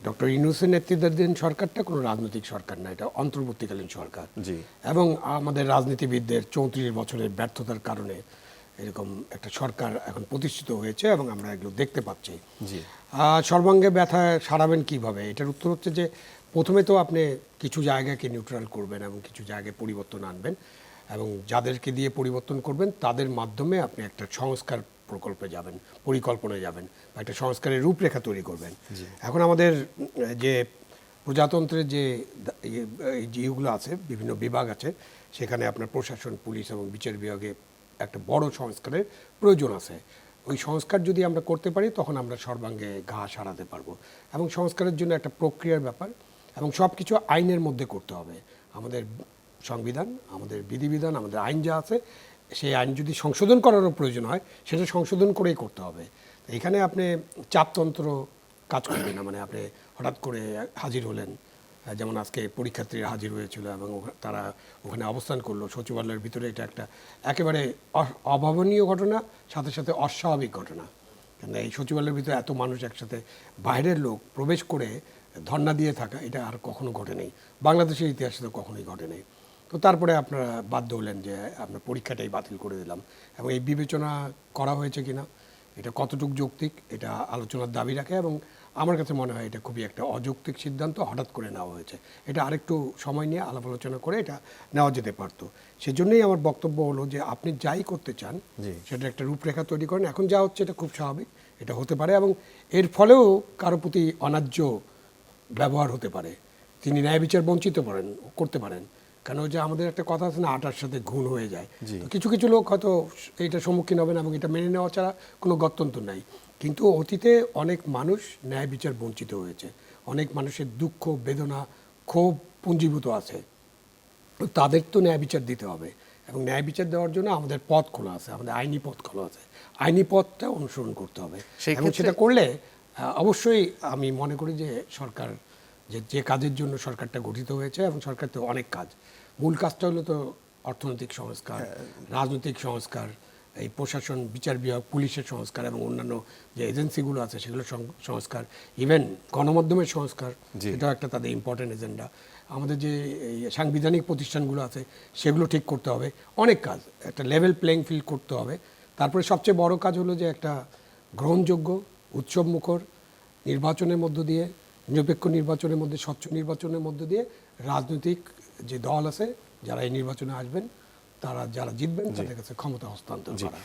Doctor ইউনূসের নেতৃত্বাধীন সরকারটা কোনো রাজনৈতিক সরকার না, এটা অন্তর্বর্তীকালীন সরকার। জি। এবং আমাদের রাজনীতিবিদদের 34 বছরের ব্যর্থতার কারণে এরকম একটা সরকার এখন প্রতিষ্ঠিত হয়েছে এবং আমরা এগুলো দেখতে পাচ্ছি। জি। সর্বাঙ্গে ব্যথা সারাবেন কিভাবে? এটার উত্তর হচ্ছে যে প্রথমে তো আপনি কিছু জায়গাকে নিউট্রাল করবেন এবং কিছু জায়গায় পরিবর্তন আনবেন, এবং যাদেরকে দিয়ে পরিবর্তন করবেন তাদের মাধ্যমে আপনি একটা সংস্কার প্রকল্পে যাবেন, পরিকল্পনায় যাবেন, বা একটা সংস্কারের রূপরেখা তৈরি করবেন। এখন আমাদের যে প্রজাতন্ত্রের যে যেগুলো আছে, বিভিন্ন বিভাগ আছে, সেখানে আপনার প্রশাসন, পুলিশ এবং বিচার বিভাগে একটা বড় সংস্কারের প্রয়োজন আছে। ওই সংস্কার যদি আমরা করতে পারি তখন আমরা সর্বাঙ্গে ঘা সারাতে পারবো। এবং সংস্কারের জন্য একটা প্রক্রিয়ার ব্যাপার, এবং সব কিছু আইনের মধ্যে করতে হবে। আমাদের সংবিধান, আমাদের বিধিবিধান, আমাদের আইন যা আছে, সেই আইন যদি সংশোধন করারও প্রয়োজন হয় সেটা সংশোধন করেই করতে হবে। এখানে আপনি চাপতন্ত্র কাজ করবে না, মানে আপনি হঠাৎ করে হাজির হলেন, যেমন আজকে পরীক্ষার্থীরা হাজির হয়েছিল এবং তারা ওখানে অবস্থান করলো সচিবালয়ের ভিতরে। এটা একটা একেবারে অভাবনীয় ঘটনা, সাথে সাথে অস্বাভাবিক ঘটনা। কেন এই সচিবালয়ের ভিতরে এত মানুষ একসাথে, বাইরের লোক প্রবেশ করে ধর্ণা দিয়ে থাকা, এটা আর কখনো ঘটেনি, বাংলাদেশের ইতিহাসে তো কখনোই ঘটেনি। তো তারপরে আপনারা বাধ্য হলেন যে আপনার পরীক্ষাটাই বাতিল করে দিলাম। এবং এই বিবেচনা করা হয়েছে কিনা, এটা কতটুকু যৌক্তিক, এটা আলোচনার দাবি রাখে। এবং আমার কাছে মনে হয় এটা খুবই একটা অযৌক্তিক সিদ্ধান্ত হঠাৎ করে নেওয়া হয়েছে। এটা আরেকটু সময় নিয়ে আলাপ আলোচনা করে এটা নেওয়া যেতে পারতো। সেজন্যই আমার বক্তব্য হলো যে আপনি যাই করতে চান সেটা একটা রূপরেখা তৈরি করেন। এখন যা হচ্ছে এটা খুব স্বাভাবিক, এটা হতে পারে, এবং এর ফলেও কারো প্রতি অন্যায্য ব্যবহার হতে পারে, তিনি ন্যায় বিচার বঞ্চিত করতে পারেন। কেন যে আমাদের একটা কথা আছে না, আটার সাথে ঘুণ হয়ে যায়। তো কিছু কিছু লোক হয়তো এইটার সম্মুখীন হবেন এবং এটা মেনে নেওয়া ছাড়া কোনো গত্যন্তর নাই। কিন্তু অতীতে অনেক মানুষ ন্যায় বিচার বঞ্চিত হয়েছে, অনেক মানুষের দুঃখ, বেদনা, ক্ষোভ পুঞ্জীভূত আছে। তাদের তো ন্যায় বিচার দিতে হবে, এবং ন্যায় বিচার দেওয়ার জন্য আমাদের পথ খোলা আছে, আমাদের আইনি পথ খোলা আছে। আইনি পথটা অনুসরণ করতে হবে, এবং সেটা করলে অবশ্যই আমি মনে করি যে সরকার যে কাজের জন্য সরকারটা গঠিত হয়েছে, এবং সরকার তো অনেক কাজ, মূল কাজটা হলো তো অর্থনৈতিক সংস্কার, রাজনৈতিক সংস্কার, এই প্রশাসন, বিচার বিভাগ, পুলিশের সংস্কার, এবং অন্যান্য যে এজেন্সিগুলো আছে সেগুলোর সংস্কার, ইভেন গণমাধ্যমের সংস্কার, এটাও একটা তাদের ইম্পর্টেন্ট এজেন্ডা। আমাদের যে এই সাংবিধানিক প্রতিষ্ঠানগুলো আছে সেগুলো ঠিক করতে হবে, অনেক কাজ, একটা লেভেল প্লেইং ফিল্ড করতে হবে। তারপরে সবচেয়ে বড় কাজ হলো যে একটা গ্রহণযোগ্য, উৎসবমুখর নির্বাচনের মধ্য দিয়ে, নিরপেক্ষ নির্বাচনের মধ্যে, স্বচ্ছ নির্বাচনের মধ্য দিয়ে রাজনৈতিক যে দল আছে যারা এই নির্বাচনে আসবেন, তারা যারা জিতবেন তাদের কাছে ক্ষমতা হস্তান্তর করা।